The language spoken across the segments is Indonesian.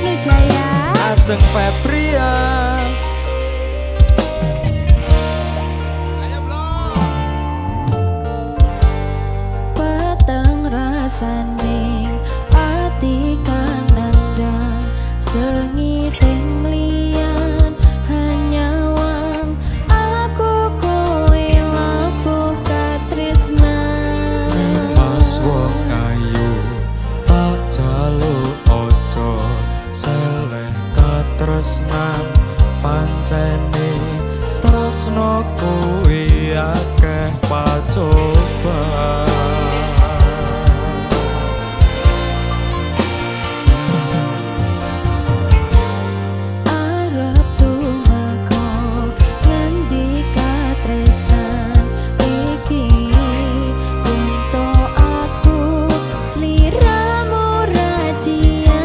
Wisnu Jaya, Ajeng Febrian. peteng rasaning ati kang nandang sengiting liyan hanyawang aku kowe labuh katresnan. Mas wong ayu tak jaluk ojo seleh katresnan pancene tresno kuwi akeh pacobaan. Arep tumeka ngendi katresnan iki ento aku sliramu radiakoni.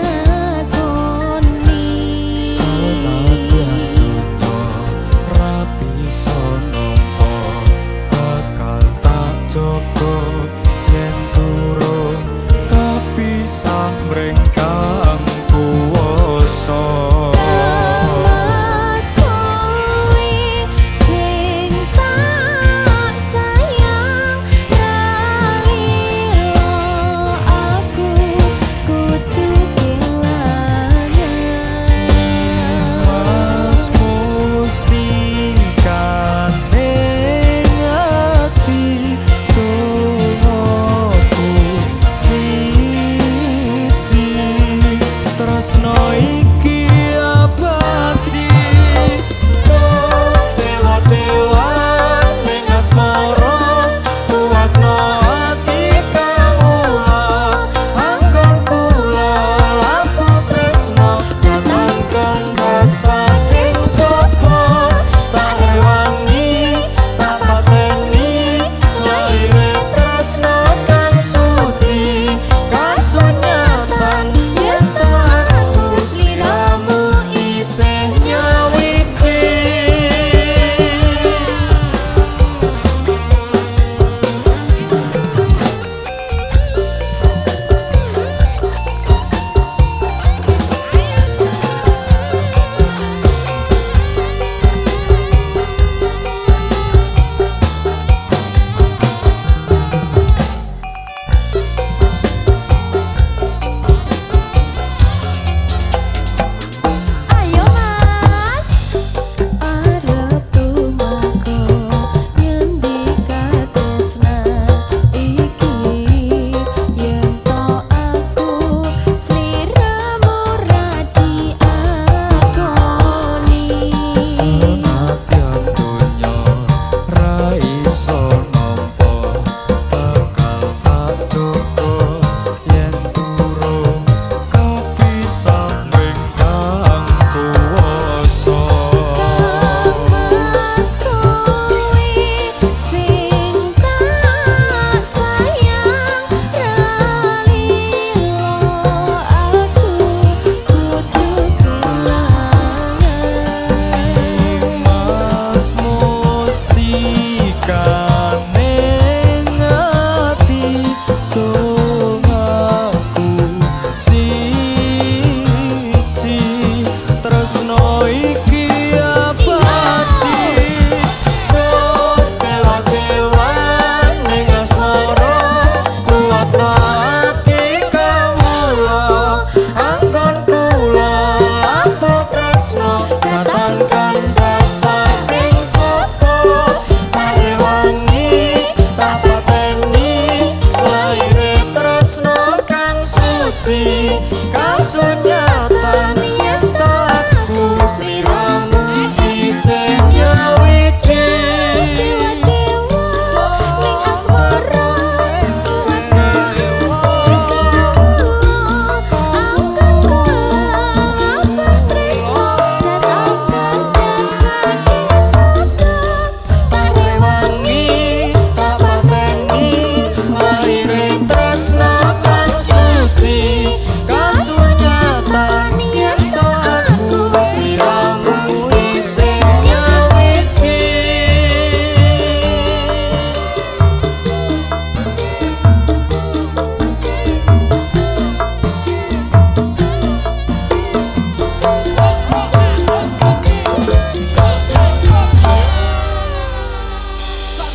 Senadyan dunya rapi sonompo bakal tak jaga yen turun kapisah mrengkang kuwasa. Mas kowe sing tak sayang ralilo aku kudu kelangan. Mas mustikane ngati tungoku siji tresno iki abadi dewa-dewa ning asmara kuwatno ati kawula anggon kula laku tresno kanangkan rasa ing coba tak rewangi tak pateni laire tresno kang suci kasunyatan yen tak aku sliramu isih nyawiji. Ayo Mas, arep tumeka ngendi katresnan iki yen to aku sliramu radiakoni. Senadyan dunya ra iso nampa bakal tak jaga yen turun kapisah mrengkang kuwasa. Mas kowe sing tak sayang ralilo aku kudu kelangan.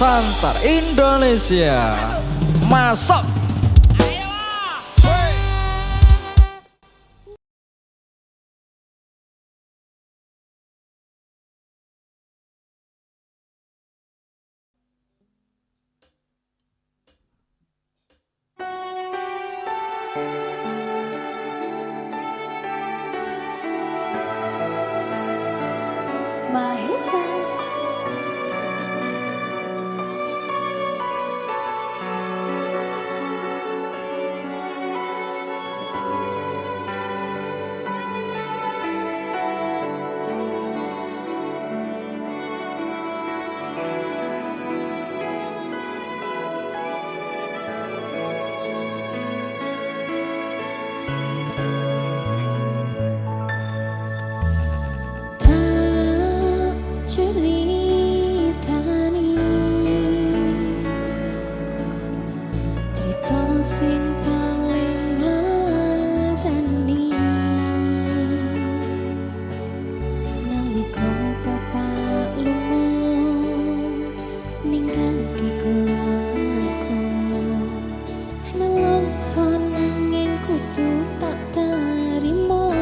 Santar Indonesia. Masuk. Mahesa ceritani cerita sing paling ngladani nalika bapak lunga ninggalke keluarga nelongso nanging kudu tak terima.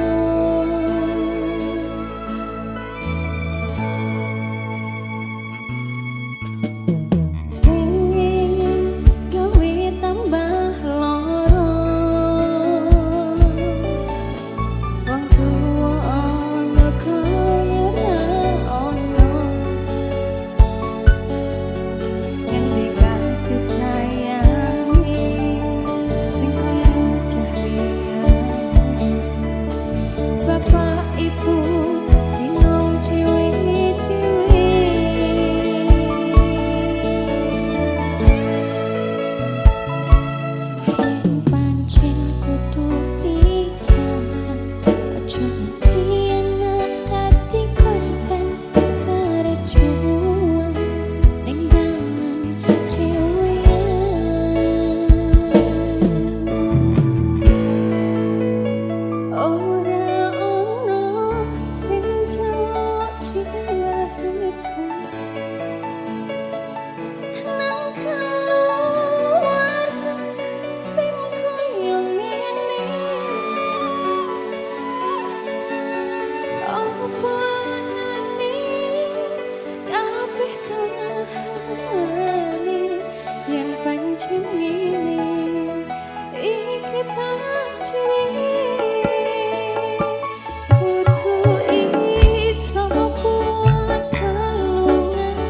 Kudu iso kuat kalungan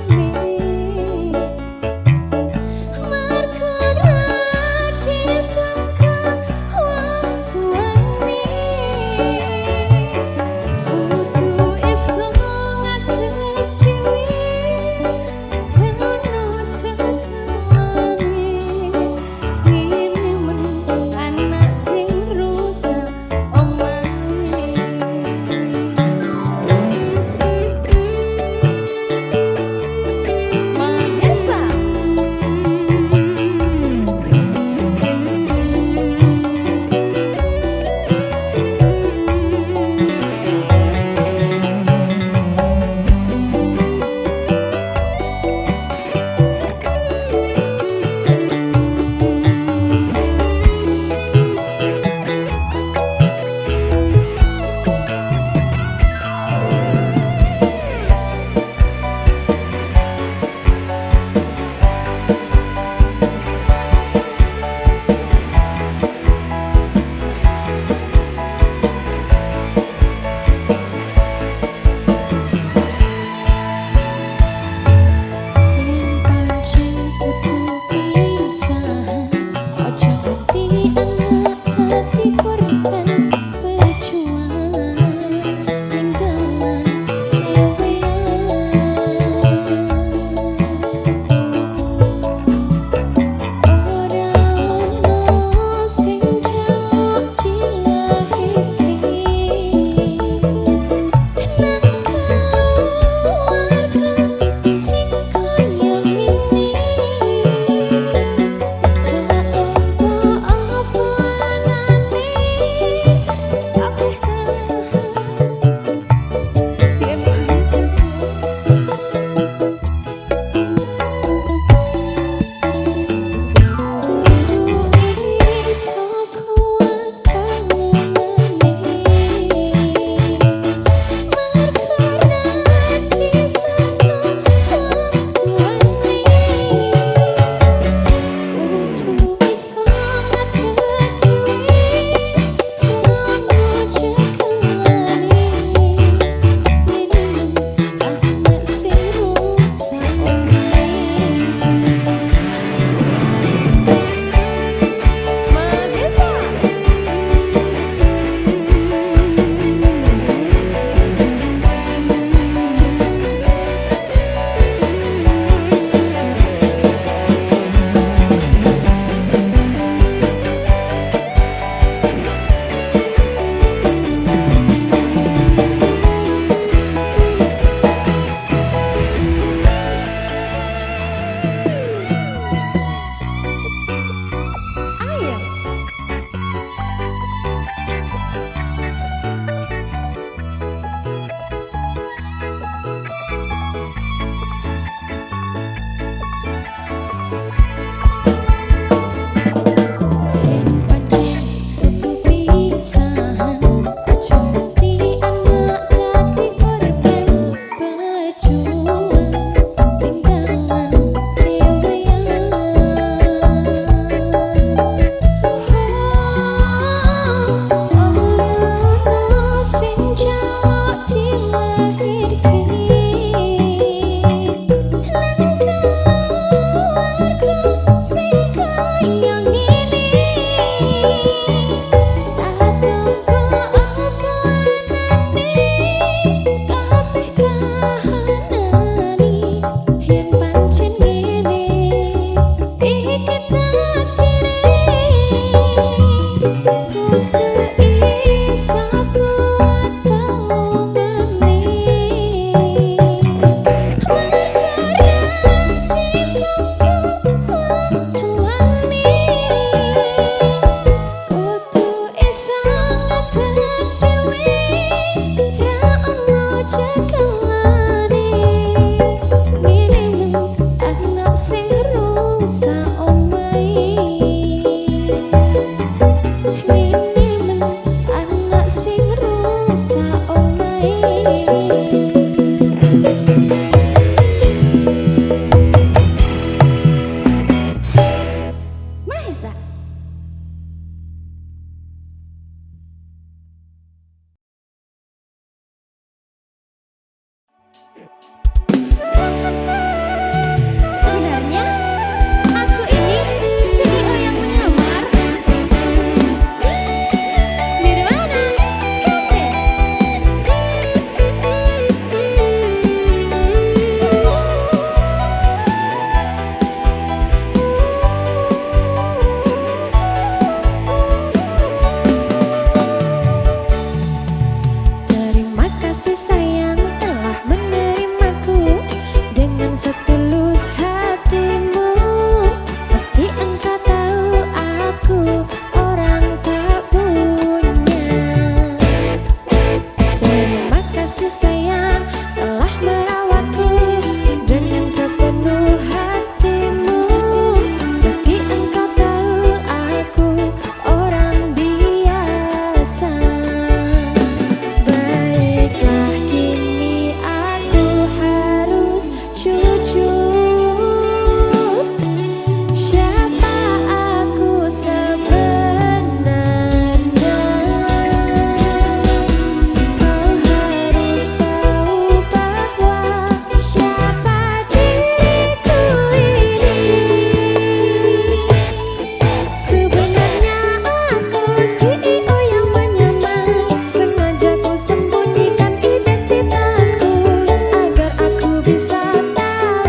bisa tahu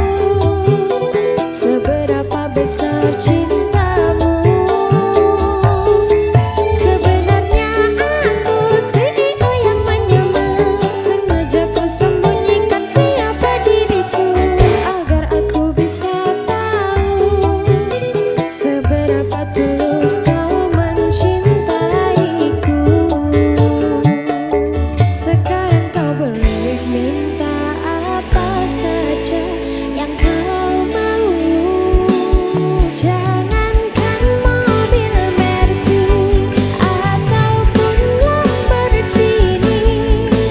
seberapa besar cintamu. Sebenarnya aku CEO yang menyamar, sengaja ku sembunyikan siapa diriku agar aku bisa tahu seberapa tulus kau mencintaiku. Sekarang kau boleh minta apa saja yang kau mau. Jangankan mobil Mercy ataupun Lamborghini,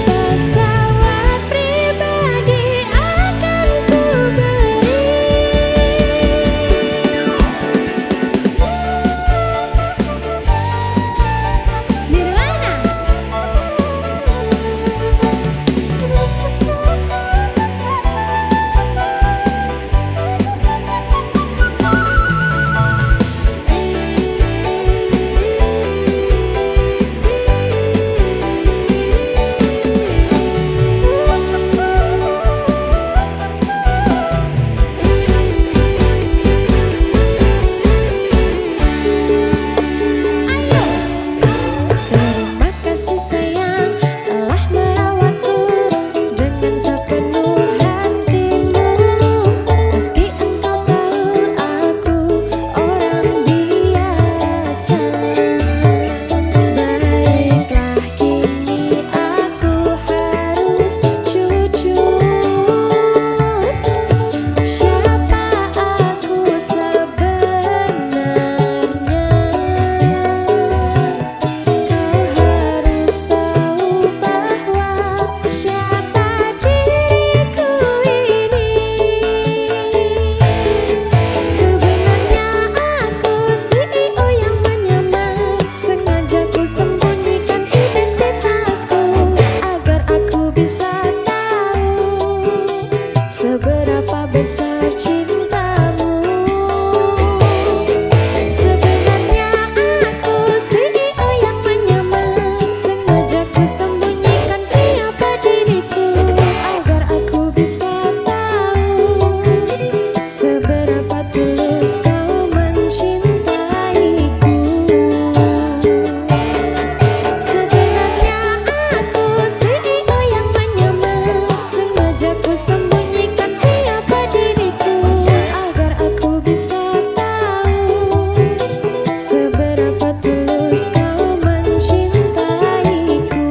pesawat pribadi akan ku beri. Nirwana. Terima kasih sayang telah merawatku dengan sepenuh hatimu. Meski engkau tahu aku orang biasa, baiklah kini aku harus jujur. Siapa aku sebenarnya? Kau harus tahu bahwa siapa diriku ini. Sebenarnya aku CEO yang menyamar, sengaja ku sembunyikan identitasku agar aku bisa tahu seberapa besar cintamu. Sebenarnya aku CEO yang menyamar, sengaja ku sembunyikan siapa diriku agar aku bisa tahu seberapa tulus kau mencintaiku. Sebenarnya aku CEO yang menyamar, sengaja ku sembunyikan siapa diriku agar aku bisa tahu seberapa tulus kau mencintaiku.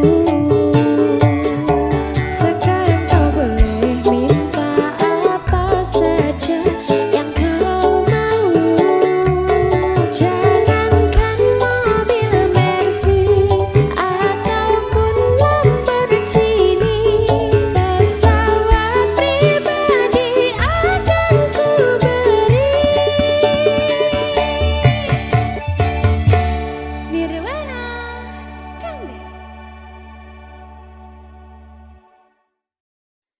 Sekarang kau boleh minta apa saja yang kau mau. Jangankan mobil Mercy ataupun Lamborghini, pesawat pribadi akan ku beri. Nirwana, Kang.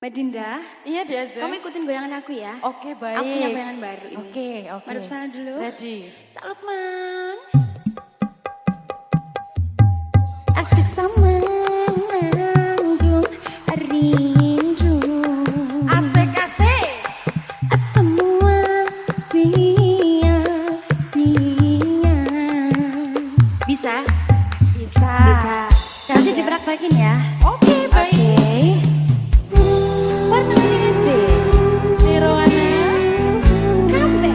Mbak Dinda, Iya Diaza. kamu ikutin goyangan aku ya. Oke baik. Aku punya goyangan baru ini. Oke oke. Madep sana dulu. Ready. Cak Lukman. Asik sama nanggung rindu. Asik. Semua sia-sia. Bisa? Bisa. Bisa. Nanti dipraktekin ya. Oke baik. Oke. Warna kuning sih. Nirwana. Kambe.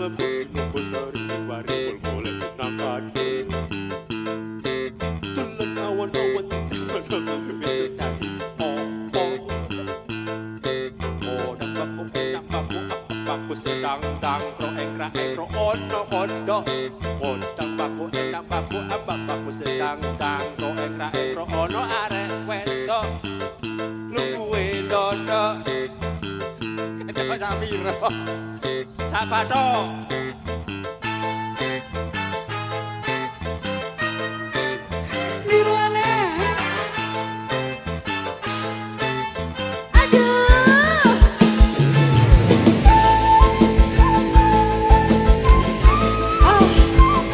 Putri Nopasari Wari Mulmula Cinangkan Tulan awan-awan Tulan bisa jadi Dang babu sedang dang Kro engkra engkro ono kondo Dang babu babu sedang dang Kro engkra engkro ono arek wedo Luwe dodo Kaya Samiro Sabato Nirwana. Aduh. Oh,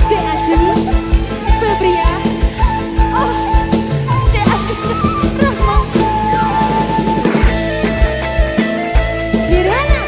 Dek Ajeng, Febria. Oh, Dek Ajeng, Rahma. Nirwana.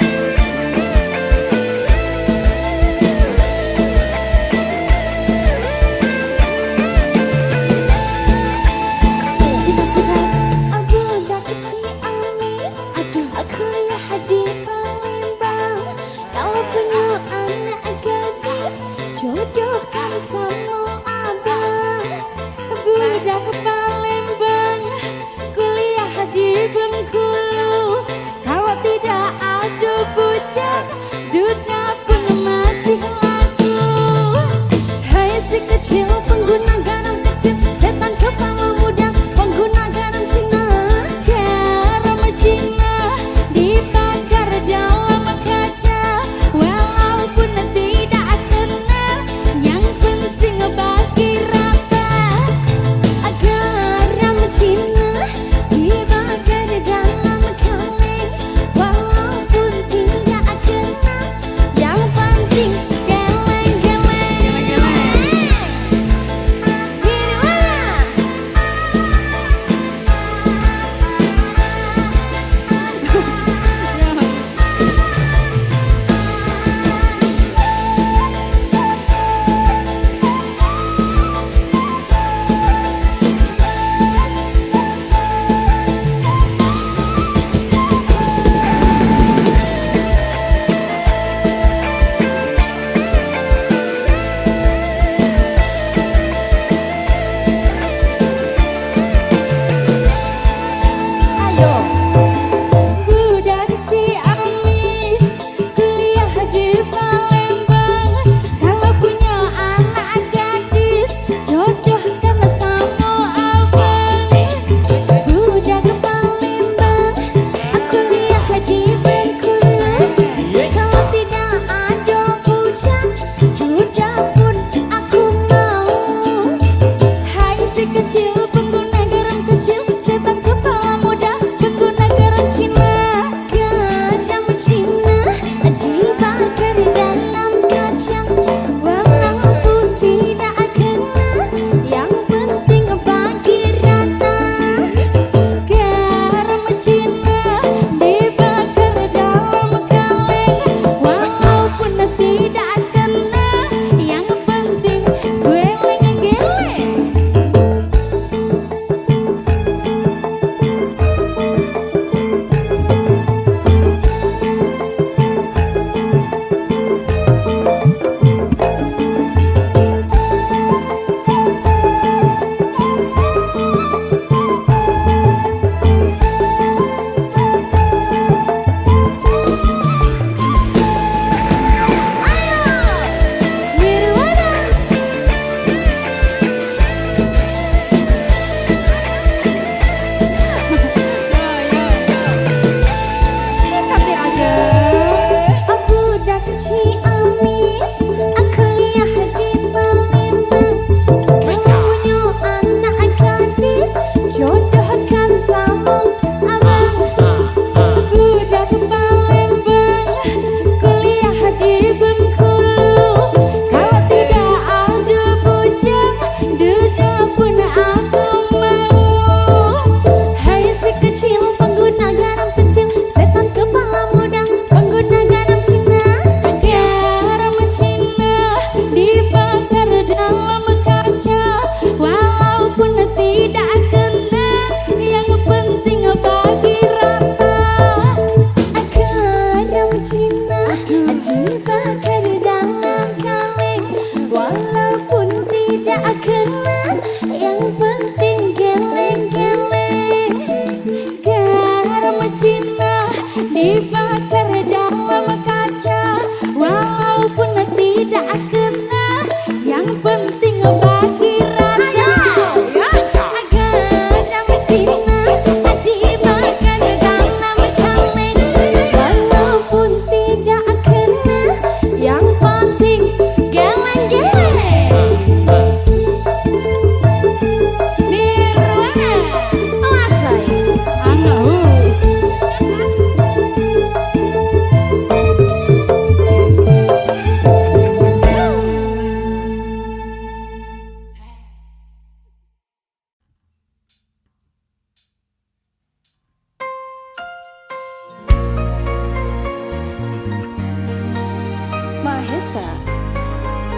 Mahesa.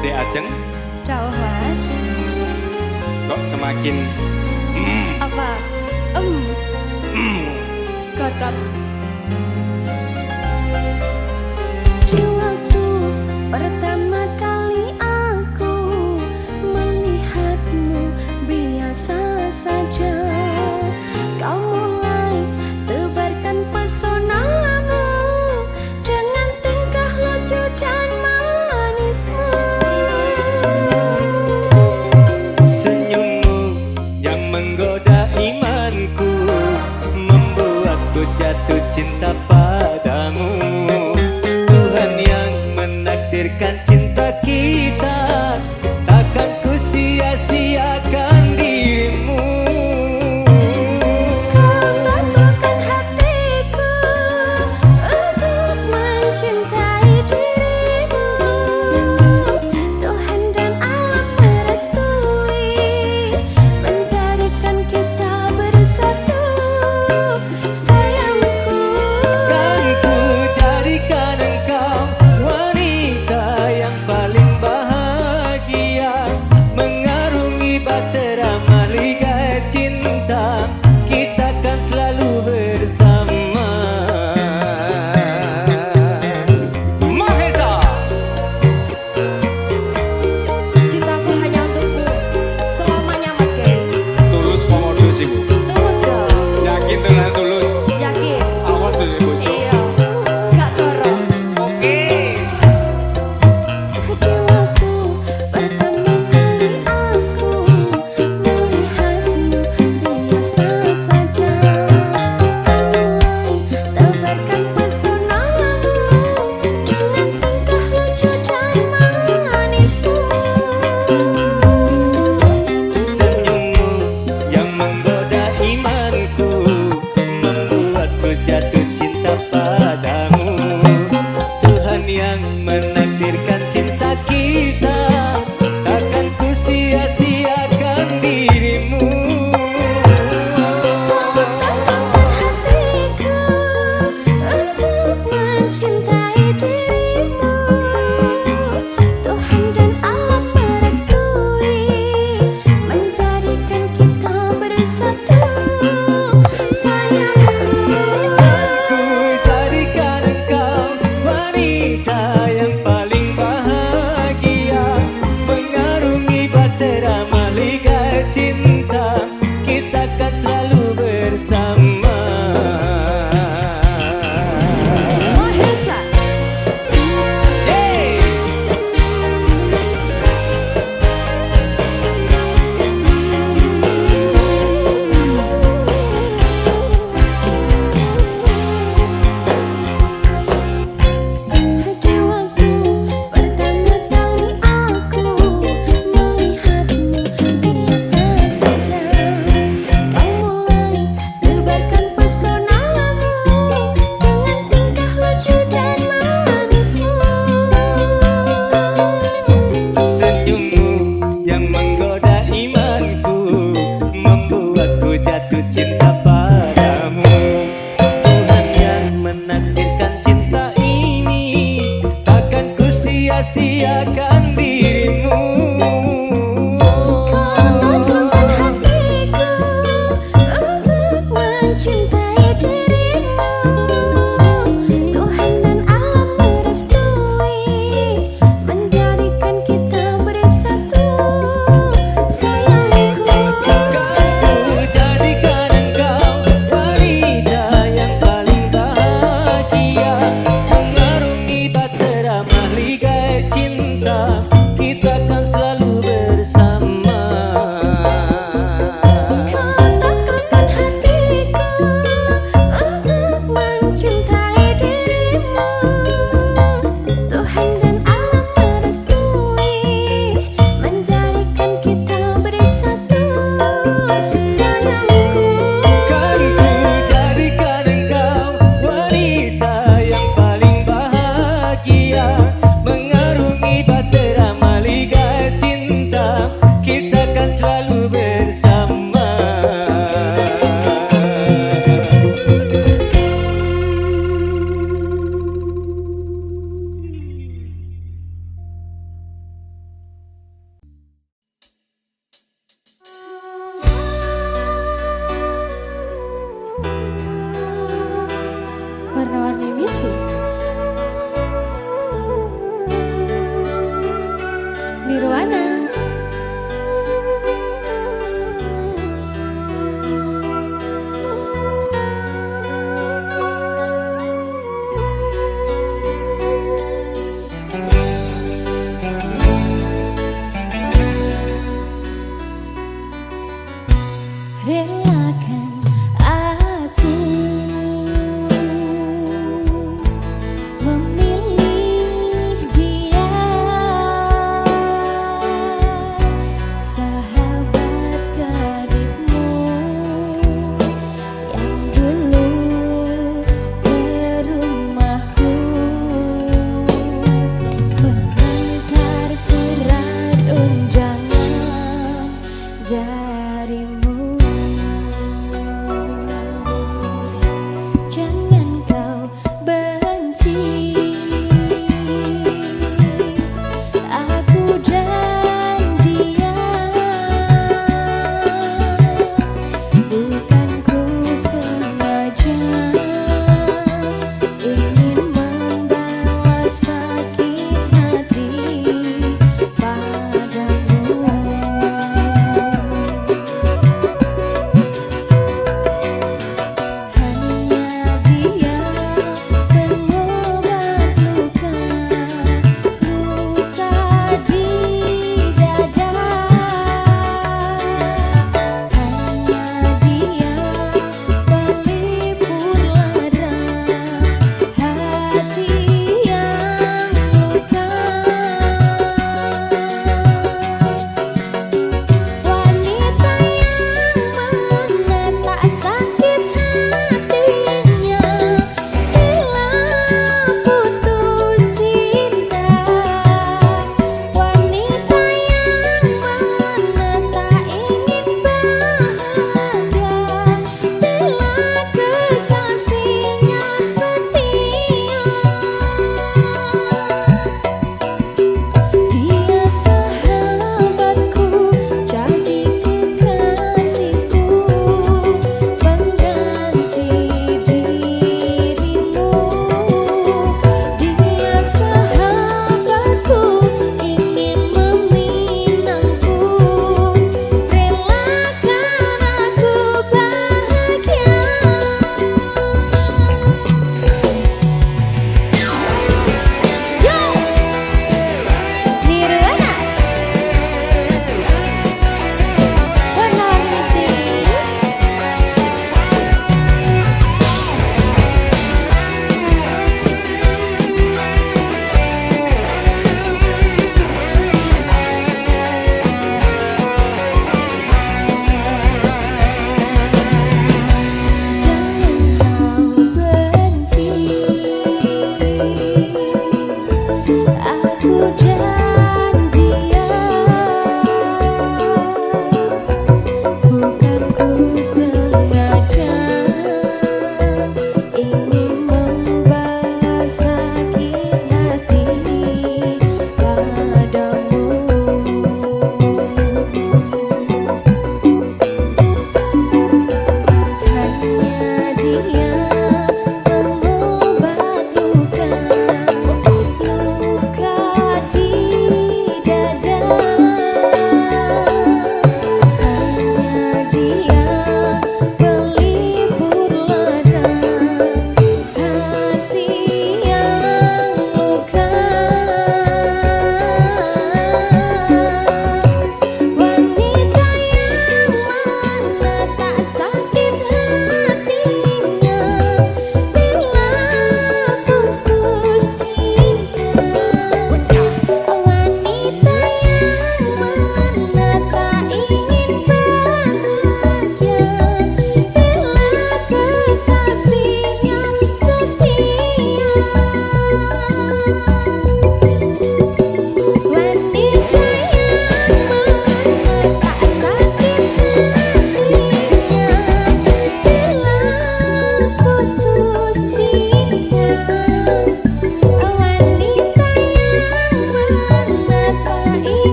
Dek Ajeng, Ciao Mas. kok semakin Apa? Godot. Di waktu pertama kali aku melihatmu biasa saja, kau mulai tebarkan pesonamu dengan tingkah lucu dan manismu. Senyummu yang menggoda imanku membuatku jatuh cinta padamu. Tuhan yang menakdirkan cinta kita, takkan ku sia-siakan dirimu. Kau taklukkan hatiku untuk mencintai dirimu. Tuhan dan alam merestui menjadikan kita bersatu, sayangku. Kan ku jadikan engkau wanita yang paling bahagia, mengarungi bahtera mahligai cinta, kita kan selalu bersama. Mahesa. Cintaku hanya untukmu. Selamanya Mas Gary. tulus komodius ibu. Tulus dong. Yakin tenan tulus. Yakin. Awas dari bojo. Iya. Gak dorong. Oke. Di waktu pertama kali aku melihatmu biasa saja, tebarkan pesonamu dengan tingkah lucu dan manismu. Senyummu yang menggoda imanku membuatku jatuh cinta padamu. Tuhan yang menakdirkan cinta kita, takkan ku sia-siakan dirimu. Taklukkan hatiku untuk mencintai dirimu. Tuhan dan alam merestui menjadikan kita bersatu, sayangku. Ku jadikan engkau wanita yang paling bahagia, mengarungi bahtera mahligai cinta, kita kan selalu bersama. Mahesa. Yeay! Di waktu pertama kali aku melihatmu biasa saja, kau mulai tebarkan pesonamu dengan tingkah lucu dan manismu. Senyummu yang menggoda imanku membuatku jatuh cinta padamu. Tuhan yang menakdirkan cinta ini, takkan ku sia-siakan dirimu. Kau taklukkan hatiku untuk mencintai dirimu. Tuhan dan alam merestui menjadikan kita bersatu, sayangku. Kan ku jadikan engkau wanita yang paling bahagia, mengarungi bahtera mahligai cinta, kita kan selalu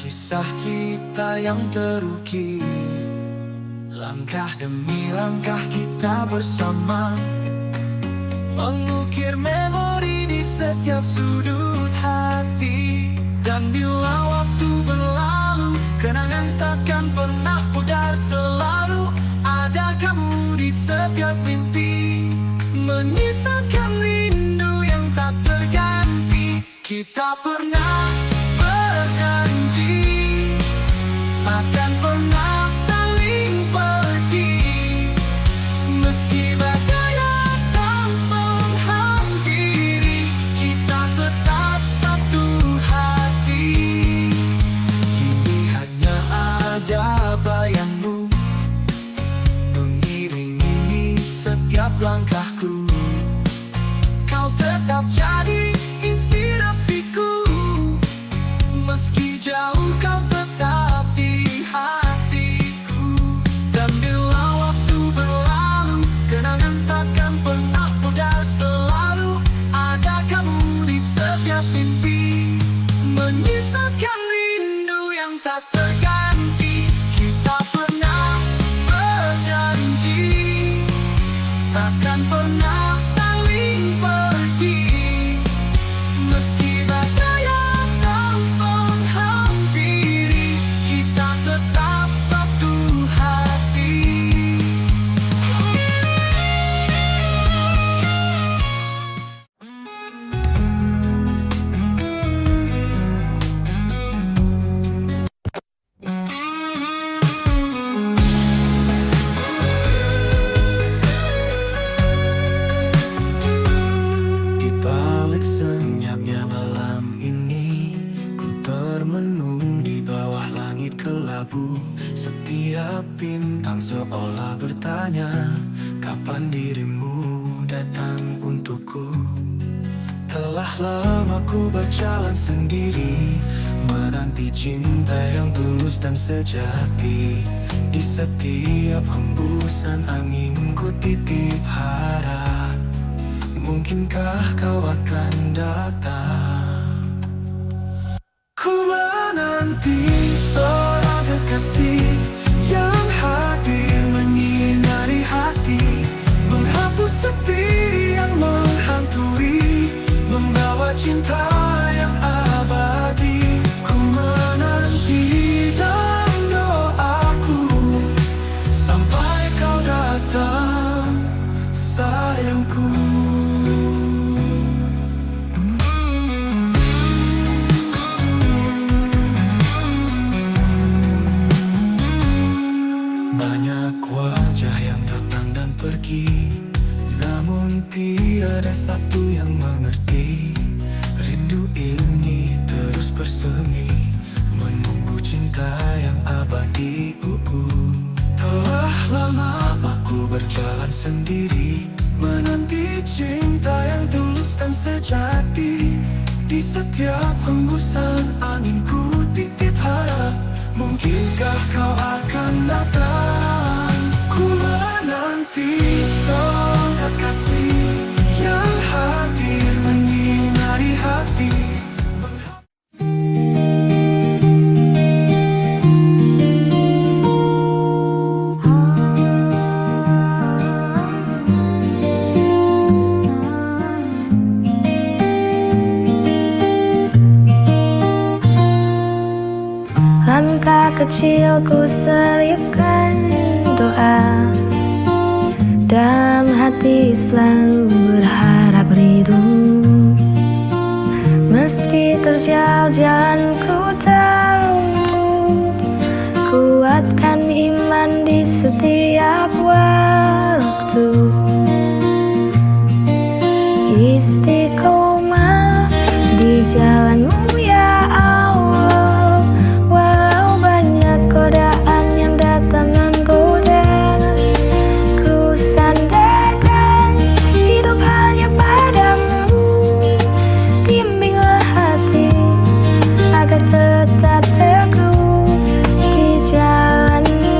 Kisah kita yang terukir, langkah demi langkah kita bersama, mengukir memori di setiap sudut hati. Dan bila waktu berlalu, kenangan takkan pernah pudar. Selalu ada kamu di setiap mimpi, menyisakan rindu yang tak terganti. Kita pernah berjanji akan pernah saling pergi, meski badai datang menghampiri, kita tetap satu hati. Kini hanya ada bayangmu mengiringi setiap langkahku. Kau tetap jadi inspirasiku, meski jauh kau tetap di hatiku. Dan bila waktu berlalu, kenangan takkan pernah pudar. Selalu ada kamu di setiap mimpi, menyisakan rindu yang tak terganti. Kita pernah berjanji takkan pernah saling pergi, meski badai datang menghampiri, kita tetap satu hati. Di balik senyapnya malam ini, ku termenung di bawah langit kelabu. Setiap bintang seolah bertanya, kapan dirimu datang untukku. Telah lama ku berjalan sendiri, menanti cinta yang tulus dan sejati. Di setiap hembusan angin ku titip harap, mungkinkah kau akan datang. Ku menanti seorang kekasih yang hadir menyinari hati, menghapus sepi yang menghantui, membawa cinta yang abadi. Ku menanti dalam doaku sampai kau datang, sayangku. Banyak wajah yang datang dan pergi, namun tiada satu yang mengerti. Rindu ini terus bersemi, menunggu cinta yang abadi. Telah lama aku berjalan sendiri, menanti cinta yang tulus dan sejati. Di setiap hembusan angin ku titip harap, mungkinkah kau akan datang. Ku menanti seorang kekasih yang hadir menyinari hati. Langkah kecilku selipkan doa, dalam hati selalu berharap ridho. Meski terjal jalan ku tahu, kuatkan iman di setiap waktu. Istiqomah di jalanmu ya Allah, walau banyak godaan yang datang menggoda. Ku sandarkan hidup hanya padamu, bimbinglah hati agar tetap teguh di jalanmu.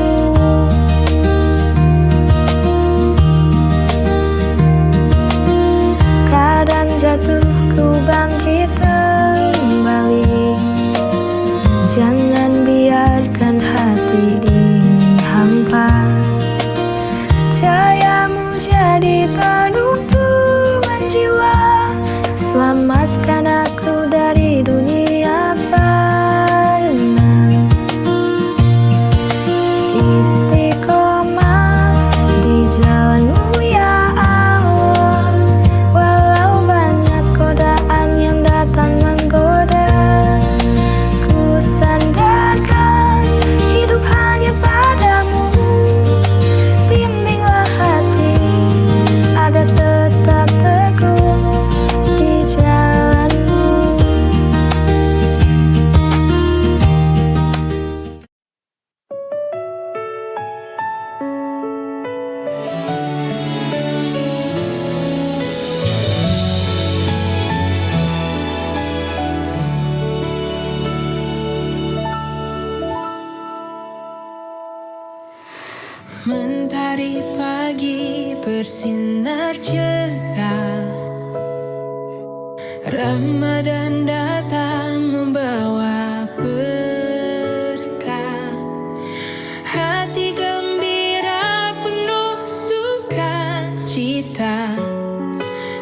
bersinar cerah. Ramadan datang membawa berkah, hati gembira penuh sukacita,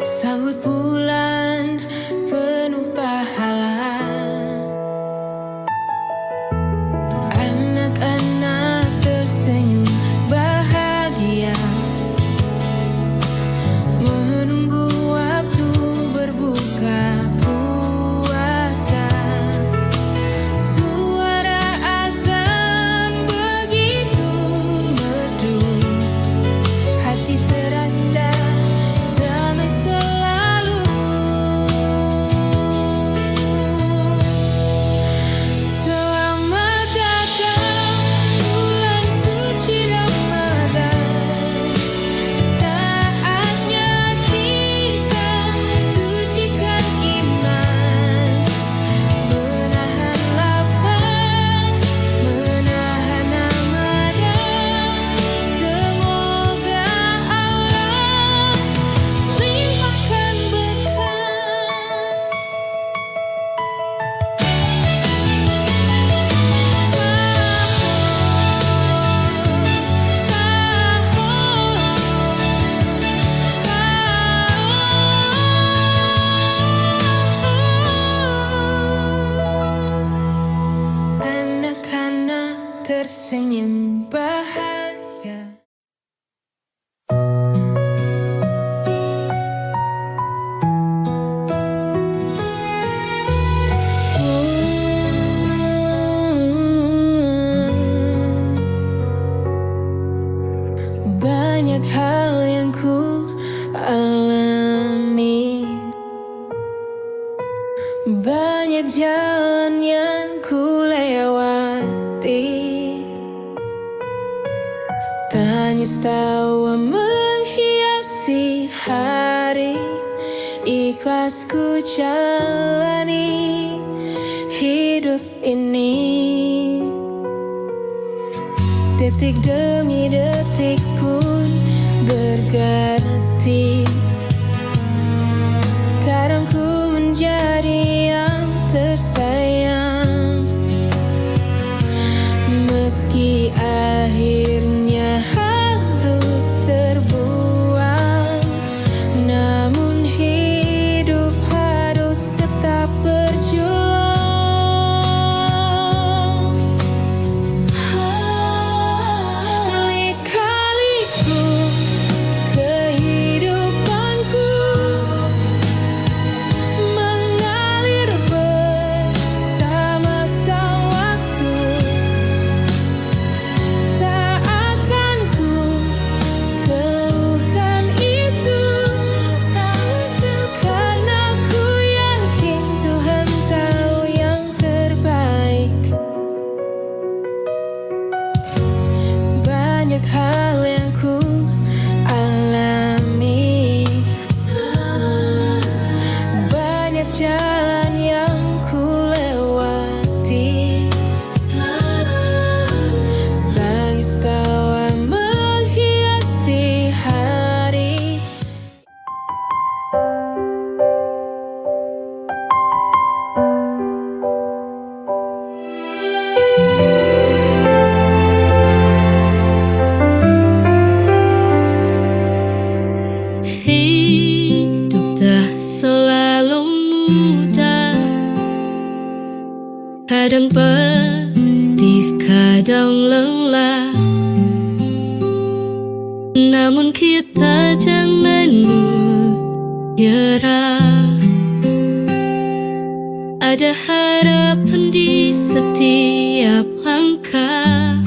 sambut bulan penuh pahala. Anak-anak tersenyum bahagia, menunggu waktu berbuka puasa. Suara azan begitu merdu, hati terasa damai selalu. Selamat datang bulan suci Ramadan, saatnya kita sucikan iman, menahan lapar, menahan amarah. Semoga Allah limpahkan anak-anak tersenyum bahagia. Banyak hal yang ku alami, banyak jalan yang ku lewati. Tangis tawa menghiasi hari, ikhlas ku jalani hidup ini. Detik demi detik pun berganti, kadang ku menjadi yang tersayang, meski akhirnya harus terbuang. Namun hidup harus tetap berjuang. Lika-liku kehidupanku mengalir bersama sang waktu. Tak akan ku keluhkan itu, karena ku yakin Tuhan tahu yang terbaik. Banyak hal yang ku alami, banyak jalan yang ku lewati. Tangis tawa menghiasi hari. Hidup tak selalu mudah, kadang pedih, kadang lelah. Namun kita jangan menyerah, ada harapan di setiap langkah.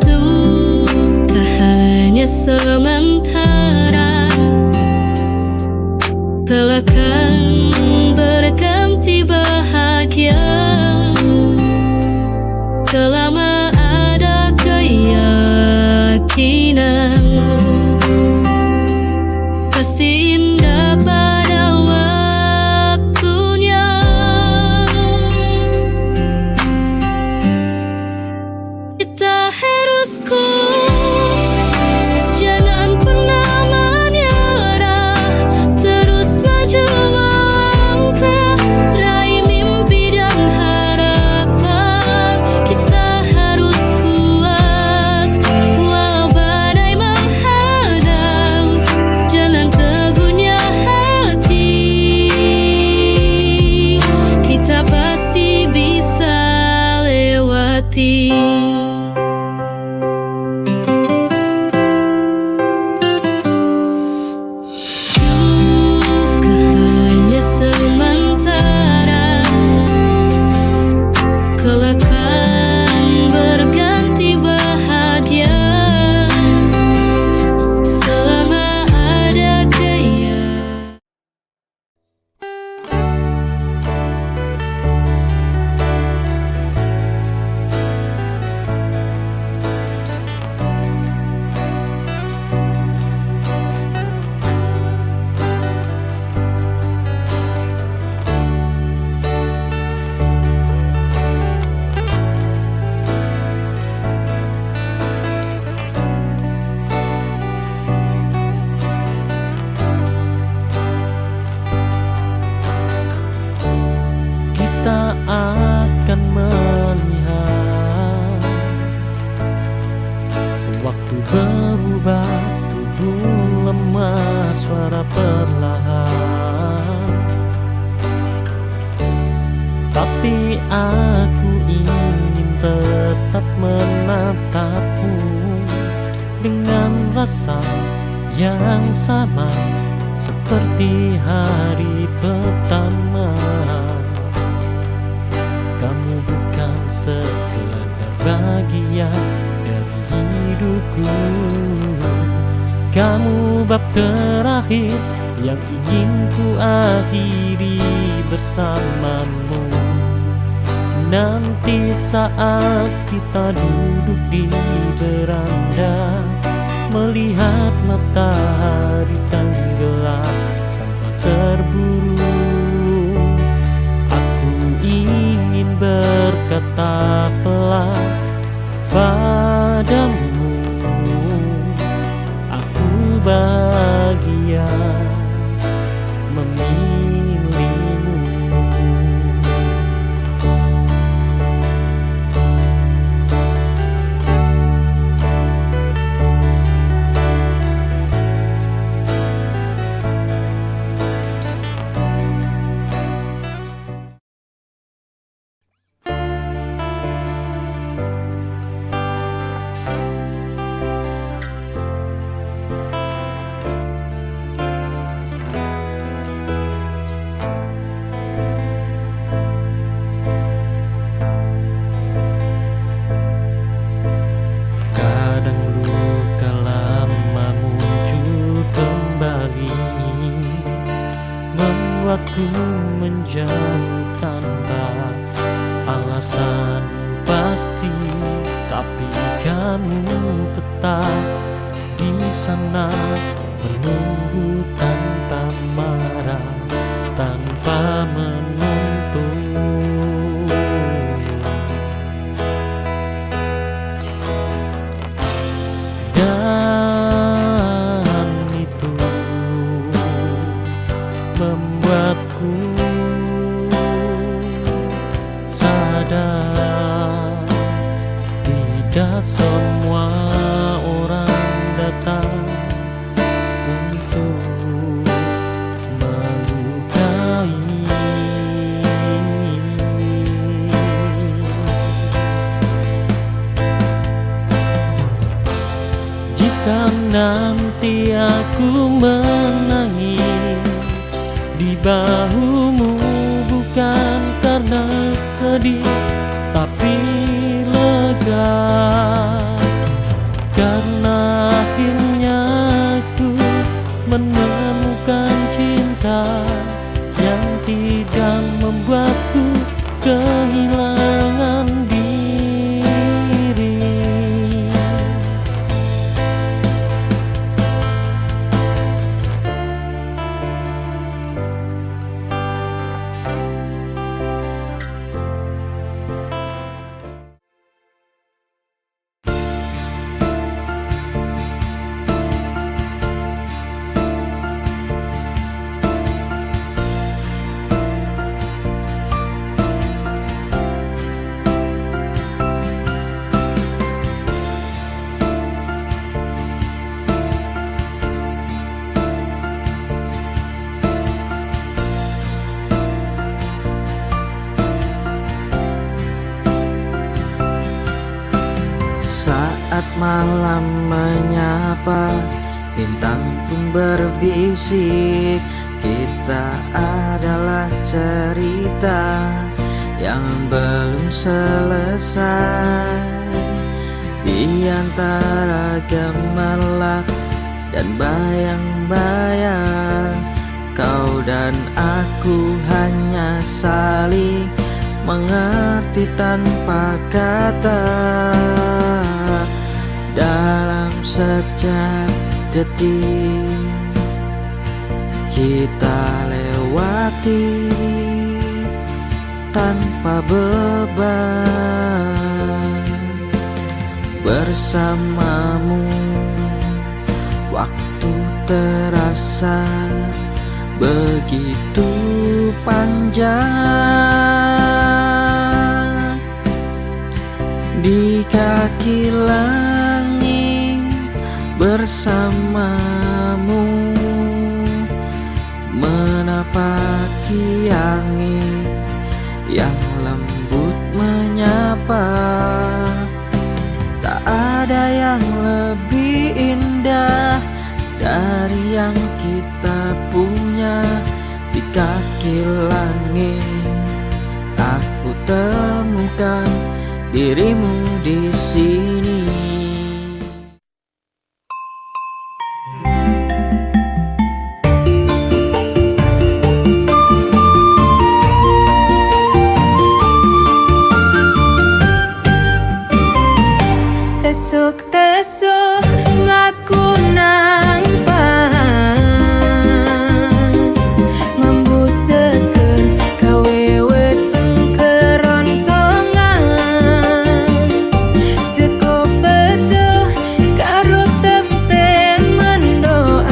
Duka hanya sementara, kelak akan berganti bahagia. Selama ada keyakinan, pasti indah pada waktunya. Kita harus kuat merubah tubuh lemah, suara perlahan. Tapi aku ingin tetap menatapmu dengan rasa yang sama seperti hari pertama. Kamu bukan sekedar bagian dari hidupku, kamu bab terakhir yang ingin ku akhiri bersamamu. Nanti saat kita duduk di beranda, melihat matahari tenggelam tanpa terburu, aku ingin berkata pelan padamu, aku bahagia memilihmu. Kadang luka lama muncul kembali, membuatku menjauh tanpa alasan pasti. Tapi kamu tetap di sana, menunggu tanpa marah, tanpa menuntut. Dan itu membuatku sadar tidak semua orang datang untuk melukai. Jika nanti aku menangis di bahumu, bukan karena sedih tapi lega, karena akhirnya aku menemukan cinta yang tidak membuatku kehilangan diri. Saat malam menyapa, bintang pun berbisik, kita adalah cerita yang belum selesai. Di antara gemerlap dan bayang-bayang, kau dan aku hanya saling mengerti tanpa kata. Dalam setiap detik kita lewati tanpa beban. Bersamamu waktu terasa begitu panjang. Di kaki langit bersamamu, menapaki angin yang lembut menyapa. Tak ada yang lebih indah dari yang kita punya. Di kaki langit aku temukan dirimu di sini. Esuk-esuk ngaku nang membusekeun gawe weteng keroncongan. Seko bedo karo tempe mendoan,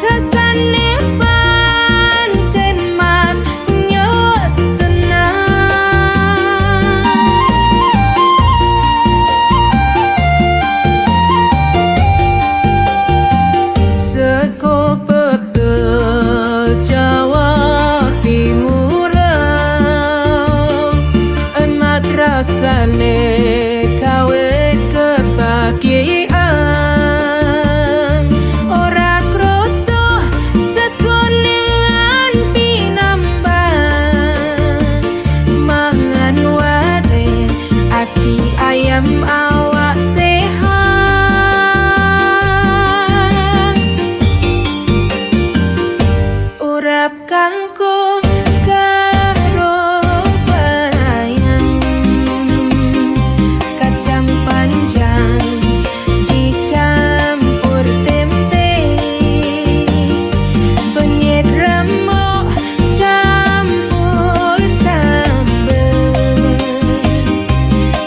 rasane pancen maknyos tenang. Seko pegel Jawa Timuran, emak rasane gawe kebahagiaan. Ora kroso sekone nganti nambah, mangan wae ati ayam awak sehat. Urap kangkung karo bayang, kacang panjang dicampur tempe, penyet remuk campur sambel.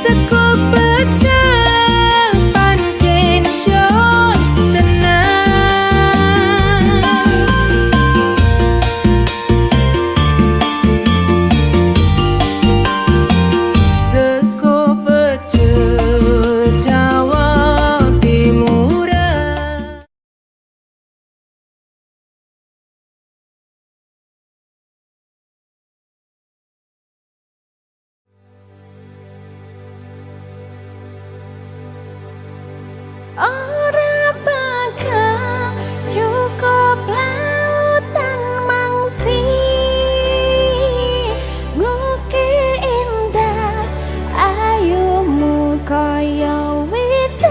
Sekuk pecah pancen jos tenang. Seko pecel Jawa Timuran. Ora bakal cukup lautan mangsi, ngukir indah ayumu kaya widodari.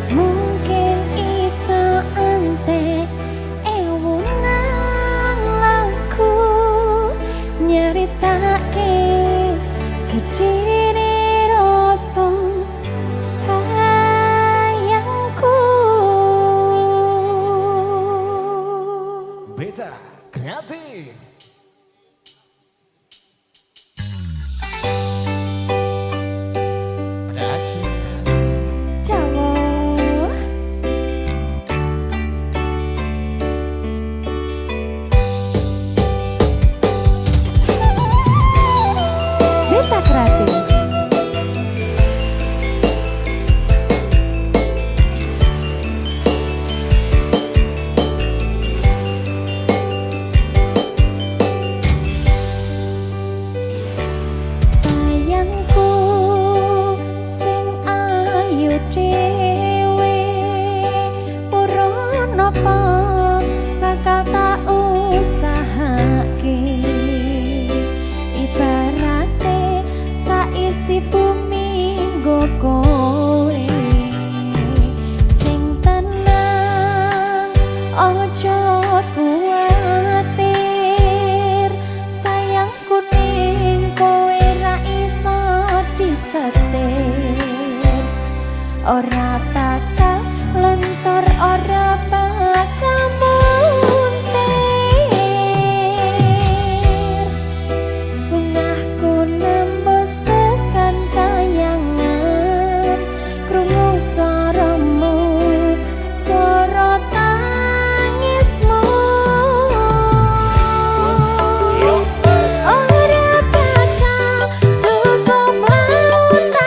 Mungkin iso ante ewunan laku nyeritake kediri rasa sayangku. Beta kreatif. Ada aja. Jawa Beta kreatif. Sayangku sing ayu dhewe, purun napa bakal tak usahake. Ibarate saisi bumi nggo kowe, sing tenang ojo kuwatir. Sayangku ning kowe ra iso disetir. Ora bakal lentur, ora bakal muntir. Bungahku nembus tekan kayangan, krungu swaramu, swara tangismu. Ora bakal cukup lautan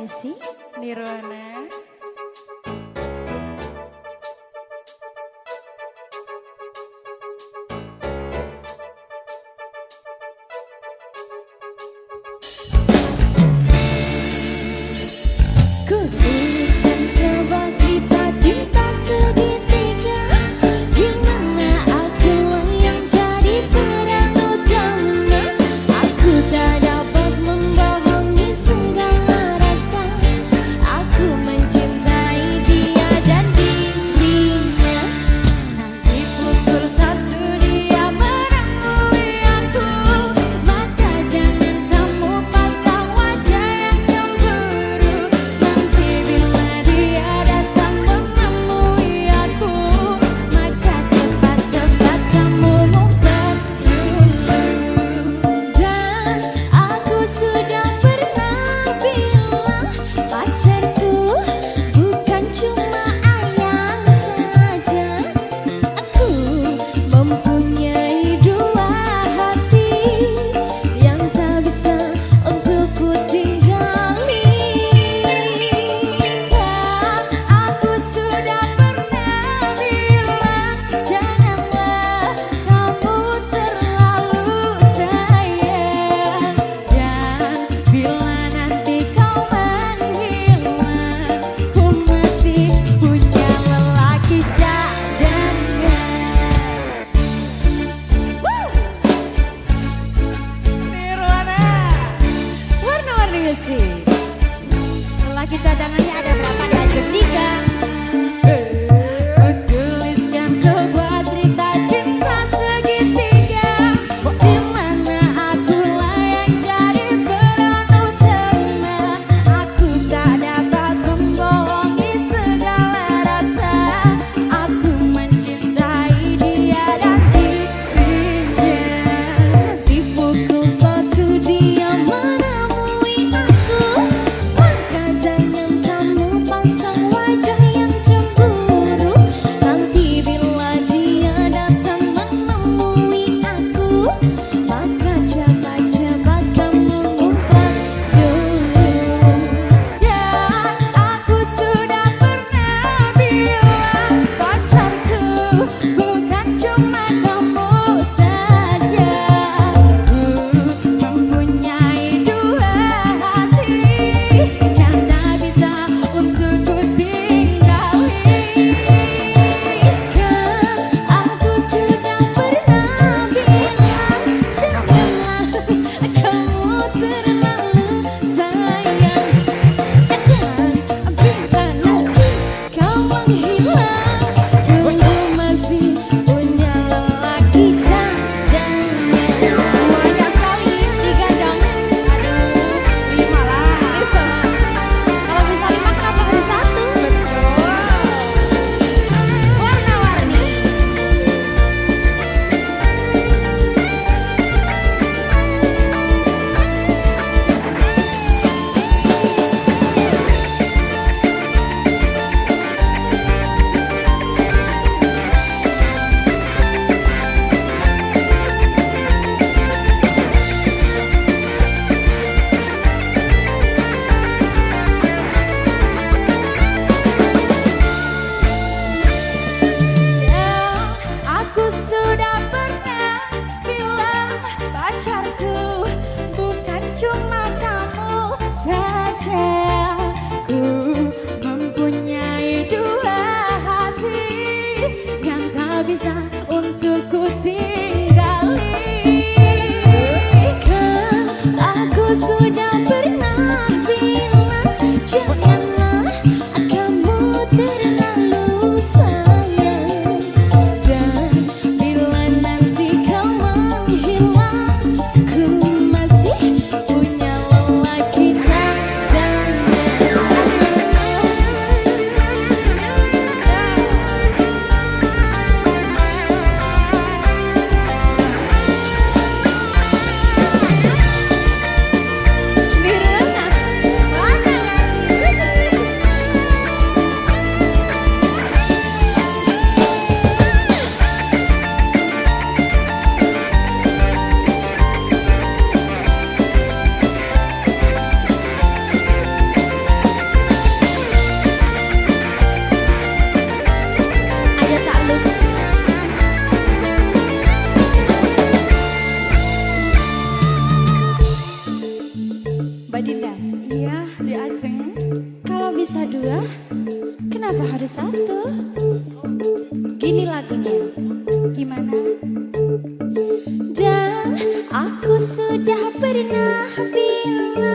Music Nirwana. Ku tuliskan sebuah cerita cinta segitiga, di mana akulah yang jadi peran utama. Aku tak dapat membohongi segala rasa. Aku mencintai dia dan dirinya. Nanti pukul 1 dia menemui aku, maka jangan kamu pasang wajah yang cemburu. Nanti bila dia datang menemui aku, maka cepat-cepat kamu ngumpet dulu. Dan aku sudah pernah bilang, pacarku bukan cuma ayang saja. Aku mempunyai dua hati yang tak bisa untuk ku tinggali. Aku sudah pernah bilang, janganlah kamu terlalu sayang. Dan bila nanti kau menghilang, ku masih punya lelaki cadangan. Nirwana. Warna-warni musik. Lelaki cadangannya ada berapa? Ada 3. Ku tuliskan sebuah cerita cinta segitiga, di mana akulah yang jadi peran utama. Aku tak dapat membohongi segala rasa. Aku mencintai dia dan dirinya. Di pukul 1 dia menemui aku, maka jangan kamu pasang wajah yang cemburu. Nanti bila dia datang menemui aku, maka cepat-cepat kamu ngumpet dulu. Dan aku sudah pernah bilang, pacarku bukan cuma kamu saja. Ku mempunyai dua hati yang tak bisa untuk ku tinggali. Aku sudah pernah bilang, janganlah kamu terlalu sayang. Dan bila nanti kau menghilang, ku masih punya lelaki cadangan. Banyak sekali digandang. Aduh, 5 lah. Kalau bisa 5 kenapa harus 1? Warna-warni. Aku sudah pernah bilang, pacarku bukan cuma kamu saja. Ku mempunyai dua hati yang tak bisa untuk ku tinggali. Aku sudah pernah bilang, janganlah kamu terlalu sayang. Dan bila nanti kau menghilang, ku masih punya lelaki cadangan. Ini lagunya. Gimana? Dan aku sudah pernah bilang